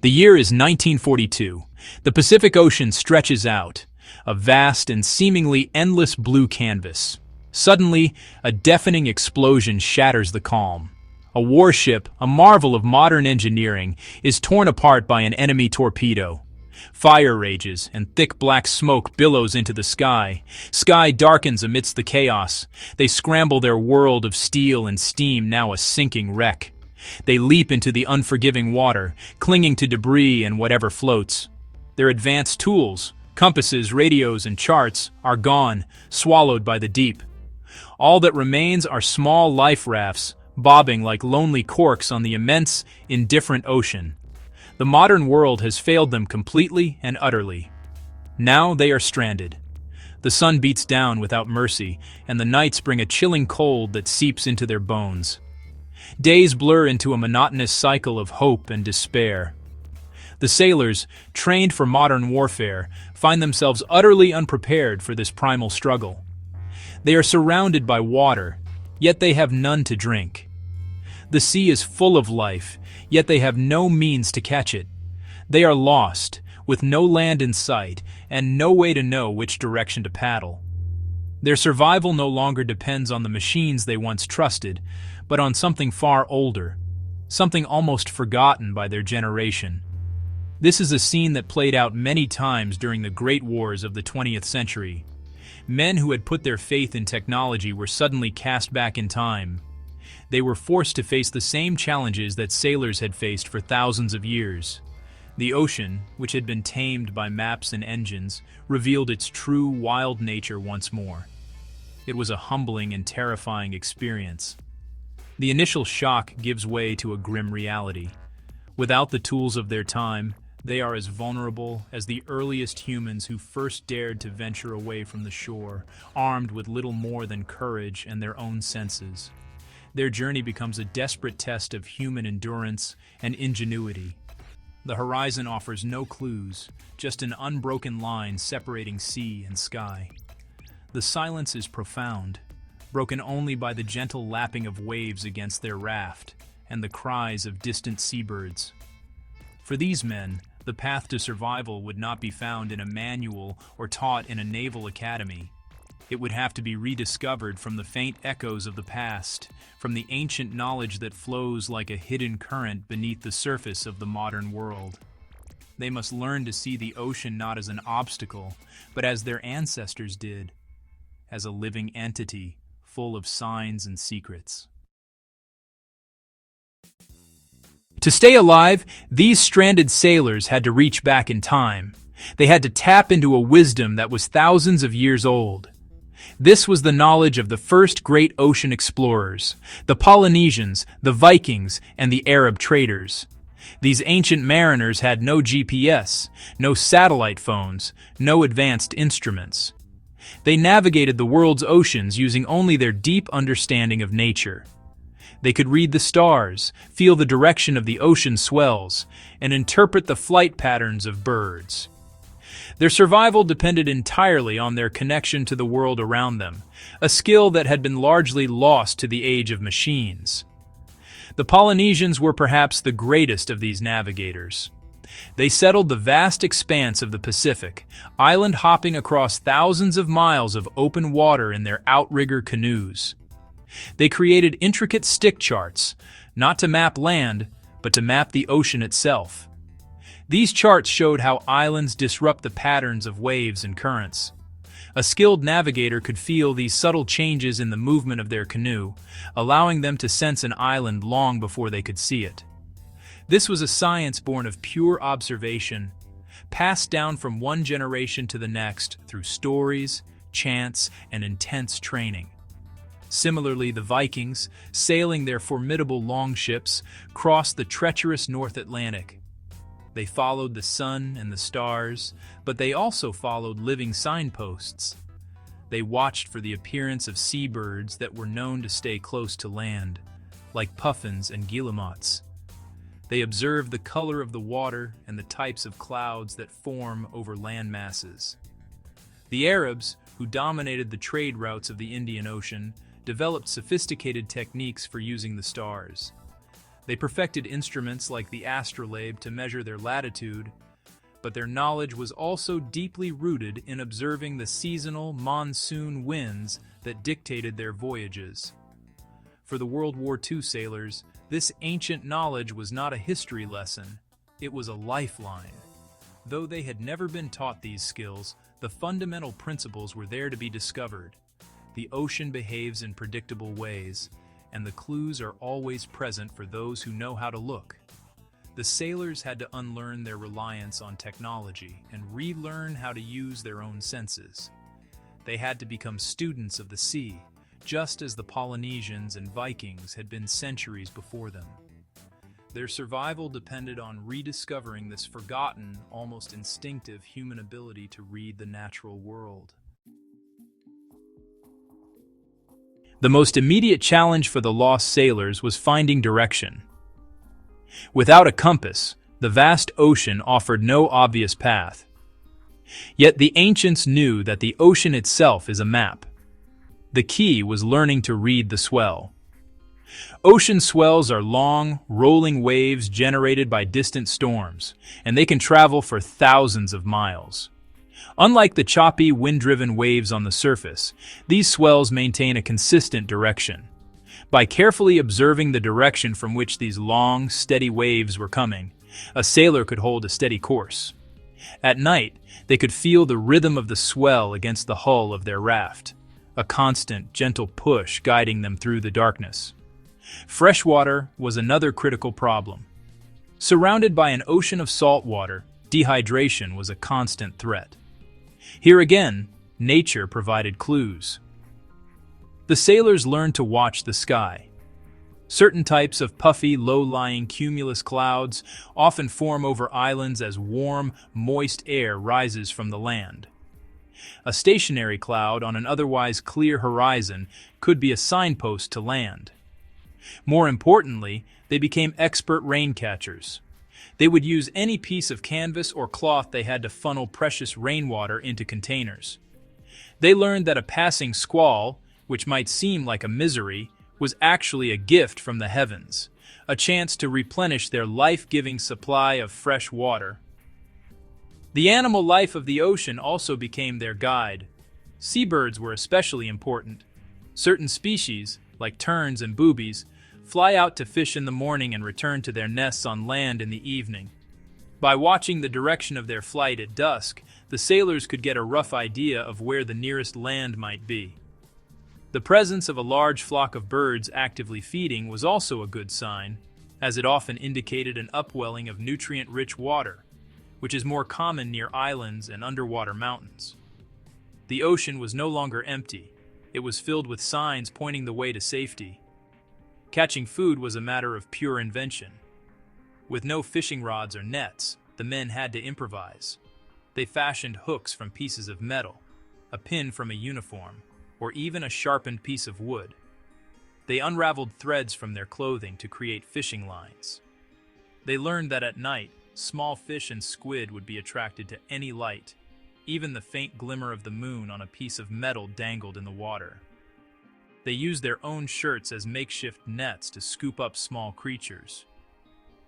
The year is 1942. The Pacific Ocean stretches out, a vast and seemingly endless blue canvas. Suddenly, a deafening explosion shatters the calm. A warship, a marvel of modern engineering, is torn apart by an enemy torpedo. Fire rages, and thick black smoke billows into the sky. Sky darkens amidst the chaos. They scramble their world of steel and steam, now a sinking wreck. They leap into the unforgiving water, clinging to debris and whatever floats. Their advanced tools, compasses, radios, and charts, are gone, swallowed by the deep. All that remains are small life rafts, bobbing like lonely corks on the immense, indifferent ocean. The modern world has failed them completely and utterly. Now they are stranded. The sun beats down without mercy, and the nights bring a chilling cold that seeps into their bones. Days blur into a monotonous cycle of hope and despair. The sailors, trained for modern warfare, find themselves utterly unprepared for this primal struggle. They are surrounded by water, yet they have none to drink. The sea is full of life, yet they have no means to catch it. They are lost, with no land in sight, and no way to know which direction to paddle. Their survival no longer depends on the machines they once trusted, but on something far older, something almost forgotten by their generation. This is a scene that played out many times during the great wars of the 20th century. Men who had put their faith in technology were suddenly cast back in time. They were forced to face the same challenges that sailors had faced for thousands of years. The ocean, which had been tamed by maps and engines, revealed its true wild nature once more. It was a humbling and terrifying experience. The initial shock gives way to a grim reality. Without the tools of their time, they are as vulnerable as the earliest humans who first dared to venture away from the shore, armed with little more than courage and their own senses. Their journey becomes a desperate test of human endurance and ingenuity. The horizon offers no clues, just an unbroken line separating sea and sky. The silence is profound, broken only by the gentle lapping of waves against their raft and the cries of distant seabirds. For these men, the path to survival would not be found in a manual or taught in a naval academy. It would have to be rediscovered from the faint echoes of the past, from the ancient knowledge that flows like a hidden current beneath the surface of the modern world. They must learn to see the ocean not as an obstacle, but as their ancestors did, as a living entity full of signs and secrets. To stay alive, these stranded sailors had to reach back in time. They had to tap into a wisdom that was thousands of years old. This was the knowledge of the first great ocean explorers, the Polynesians, the Vikings, and the Arab traders. These ancient mariners had no GPS, no satellite phones, no advanced instruments. They navigated the world's oceans using only their deep understanding of nature. They could read the stars, feel the direction of the ocean swells, and interpret the flight patterns of birds. Their survival depended entirely on their connection to the world around them, a skill that had been largely lost to the age of machines. The Polynesians were perhaps the greatest of these navigators. They settled the vast expanse of the Pacific, island hopping across thousands of miles of open water in their outrigger canoes. They created intricate stick charts, not to map land, but to map the ocean itself. These charts showed how islands disrupt the patterns of waves and currents. A skilled navigator could feel these subtle changes in the movement of their canoe, allowing them to sense an island long before they could see it. This was a science born of pure observation, passed down from one generation to the next through stories, chants, and intense training. Similarly, the Vikings, sailing their formidable longships, crossed the treacherous North Atlantic. They followed the sun and the stars, but they also followed living signposts. They watched for the appearance of seabirds that were known to stay close to land, like puffins and guillemots. They observed the color of the water and the types of clouds that form over land masses. The Arabs, who dominated the trade routes of the Indian Ocean, developed sophisticated techniques for using the stars. They perfected instruments like the astrolabe to measure their latitude, but their knowledge was also deeply rooted in observing the seasonal monsoon winds that dictated their voyages. For the World War II sailors, this ancient knowledge was not a history lesson, it was a lifeline. Though they had never been taught these skills, the fundamental principles were there to be discovered. The ocean behaves in predictable ways, and the clues are always present for those who know how to look. The sailors had to unlearn their reliance on technology and relearn how to use their own senses. They had to become students of the sea, just as the Polynesians and Vikings had been centuries before them. Their survival depended on rediscovering this forgotten, almost instinctive human ability to read the natural world. The most immediate challenge for the lost sailors was finding direction. Without a compass, the vast ocean offered no obvious path. Yet the ancients knew that the ocean itself is a map. The key was learning to read the swell. Ocean swells are long, rolling waves generated by distant storms, and they can travel for thousands of miles. Unlike the choppy, wind-driven waves on the surface, these swells maintain a consistent direction. By carefully observing the direction from which these long, steady waves were coming, a sailor could hold a steady course. At night, they could feel the rhythm of the swell against the hull of their raft, a constant, gentle push guiding them through the darkness. Fresh water was another critical problem. Surrounded by an ocean of salt water, dehydration was a constant threat. Here again, nature provided clues. The sailors learned to watch the sky. Certain types of puffy, low-lying cumulus clouds often form over islands as warm, moist air rises from the land. A stationary cloud on an otherwise clear horizon could be a signpost to land. More importantly, they became expert rain catchers. They would use any piece of canvas or cloth they had to funnel precious rainwater into containers. They learned that a passing squall, which might seem like a misery, was actually a gift from the heavens, a chance to replenish their life-giving supply of fresh water. The animal life of the ocean also became their guide. Seabirds were especially important. Certain species, like terns and boobies, fly out to fish in the morning and return to their nests on land in the evening. By watching the direction of their flight at dusk, the sailors could get a rough idea of where the nearest land might be. The presence of a large flock of birds actively feeding was also a good sign, as it often indicated an upwelling of nutrient-rich water, which is more common near islands and underwater mountains. The ocean was no longer empty. It was filled with signs pointing the way to safety. Catching food was a matter of pure invention. With no fishing rods or nets, the men had to improvise. They fashioned hooks from pieces of metal, a pin from a uniform, or even a sharpened piece of wood. They unraveled threads from their clothing to create fishing lines. They learned that at night, small fish and squid would be attracted to any light. Even the faint glimmer of the moon on a piece of metal dangled in the water. They used their own shirts as makeshift nets to scoop up small creatures.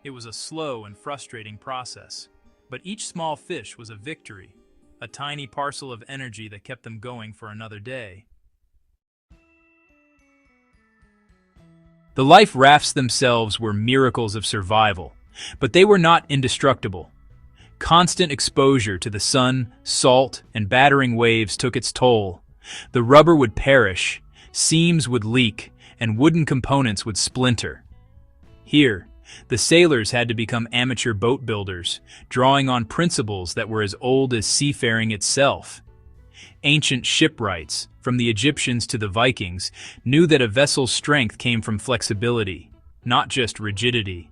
It was a slow and frustrating process, but each small fish was a victory, a tiny parcel of energy that kept them going for another day. The life rafts themselves were miracles of survival, but they were not indestructible. Constant exposure to the sun, salt, and battering waves took its toll. The rubber would perish, seams would leak, and wooden components would splinter. Here, the sailors had to become amateur boat builders, drawing on principles that were as old as seafaring itself. Ancient shipwrights, from the Egyptians to the Vikings, knew that a vessel's strength came from flexibility, not just rigidity.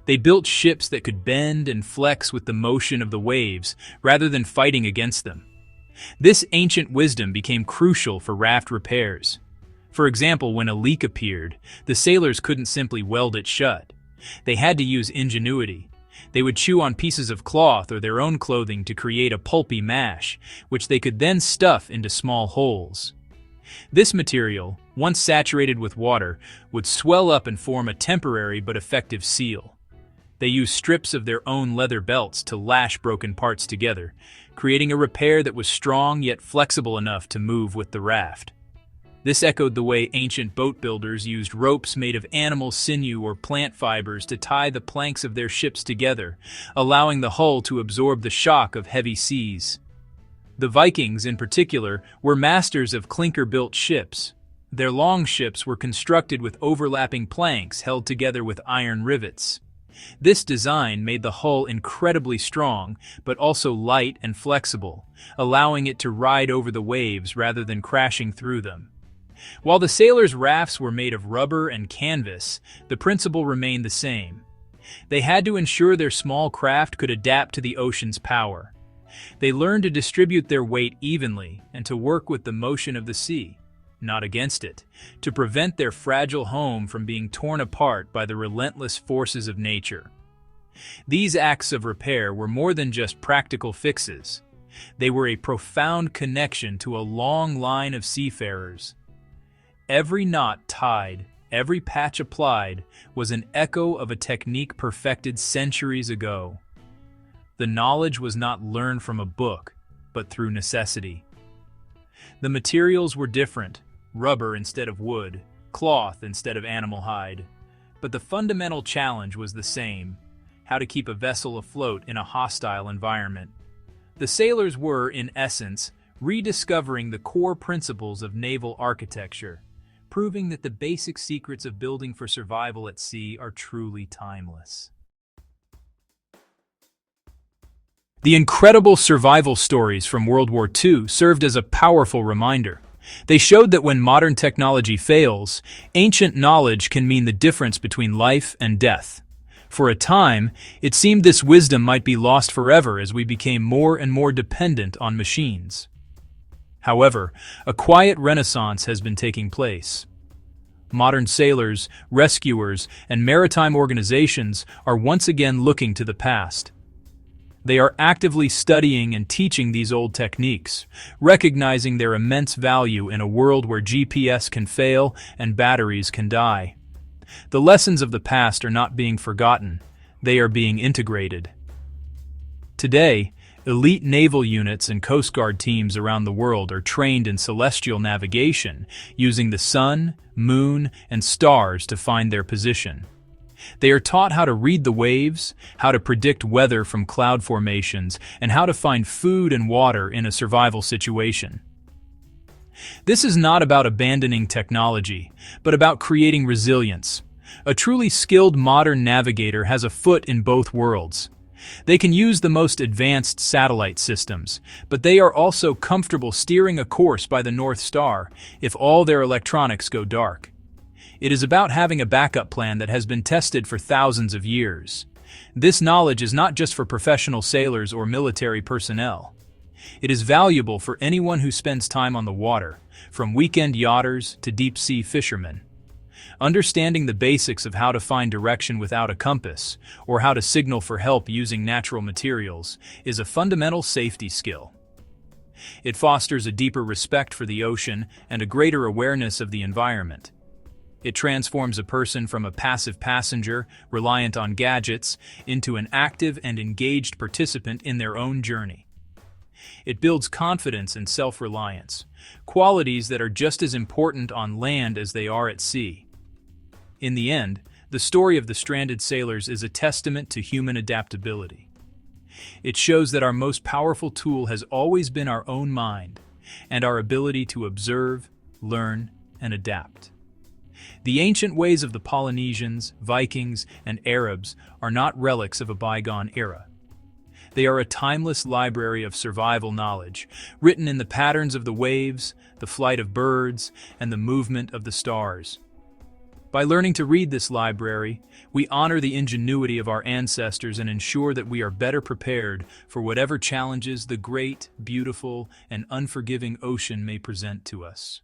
They built ships that could bend and flex with the motion of the waves, rather than fighting against them. This ancient wisdom became crucial for raft repairs. For example, when a leak appeared, the sailors couldn't simply weld it shut. They had to use ingenuity. They would chew on pieces of cloth or their own clothing to create a pulpy mash, which they could then stuff into small holes. This material, once saturated with water, would swell up and form a temporary but effective seal. They used strips of their own leather belts to lash broken parts together, creating a repair that was strong yet flexible enough to move with the raft. This echoed the way ancient boat builders used ropes made of animal sinew or plant fibers to tie the planks of their ships together, allowing the hull to absorb the shock of heavy seas. The Vikings, in particular, were masters of clinker-built ships. Their longships were constructed with overlapping planks held together with iron rivets. This design made the hull incredibly strong, but also light and flexible, allowing it to ride over the waves rather than crashing through them. While the sailors' rafts were made of rubber and canvas, the principle remained the same. They had to ensure their small craft could adapt to the ocean's power. They learned to distribute their weight evenly and to work with the motion of the sea, not against it, to prevent their fragile home from being torn apart by the relentless forces of nature. These acts of repair were more than just practical fixes. They were a profound connection to a long line of seafarers. Every knot tied, every patch applied, was an echo of a technique perfected centuries ago. The knowledge was not learned from a book, but through necessity. The materials were different, rubber instead of wood, cloth instead of animal hide. But the fundamental challenge was the same: how to keep a vessel afloat in a hostile environment. The sailors were, in essence, rediscovering the core principles of naval architecture, proving that the basic secrets of building for survival at sea are truly timeless. The incredible survival stories from World War II served as a powerful reminder. They showed that when modern technology fails, ancient knowledge can mean the difference between life and death. For a time, it seemed this wisdom might be lost forever as we became more and more dependent on machines. However, a quiet renaissance has been taking place. Modern sailors, rescuers, and maritime organizations are once again looking to the past. They are actively studying and teaching these old techniques, recognizing their immense value in a world where GPS can fail and batteries can die. The lessons of the past are not being forgotten, they are being integrated. Today, elite naval units and Coast Guard teams around the world are trained in celestial navigation, using the sun, moon, and stars to find their position. They are taught how to read the waves, how to predict weather from cloud formations, and how to find food and water in a survival situation. This is not about abandoning technology, but about creating resilience. A truly skilled modern navigator has a foot in both worlds. They can use the most advanced satellite systems, but they are also comfortable steering a course by the North Star if all their electronics go dark. It is about having a backup plan that has been tested for thousands of years. This knowledge is not just for professional sailors or military personnel. It is valuable for anyone who spends time on the water, from weekend yachters to deep-sea fishermen. Understanding the basics of how to find direction without a compass, or how to signal for help using natural materials, is a fundamental safety skill. It fosters a deeper respect for the ocean and a greater awareness of the environment. It transforms a person from a passive passenger, reliant on gadgets, into an active and engaged participant in their own journey. It builds confidence and self-reliance, qualities that are just as important on land as they are at sea. In the end, the story of the stranded sailors is a testament to human adaptability. It shows that our most powerful tool has always been our own mind, and our ability to observe, learn, and adapt. The ancient ways of the Polynesians, Vikings, and Arabs are not relics of a bygone era. They are a timeless library of survival knowledge, written in the patterns of the waves, the flight of birds, and the movement of the stars. By learning to read this library, we honor the ingenuity of our ancestors and ensure that we are better prepared for whatever challenges the great, beautiful, and unforgiving ocean may present to us.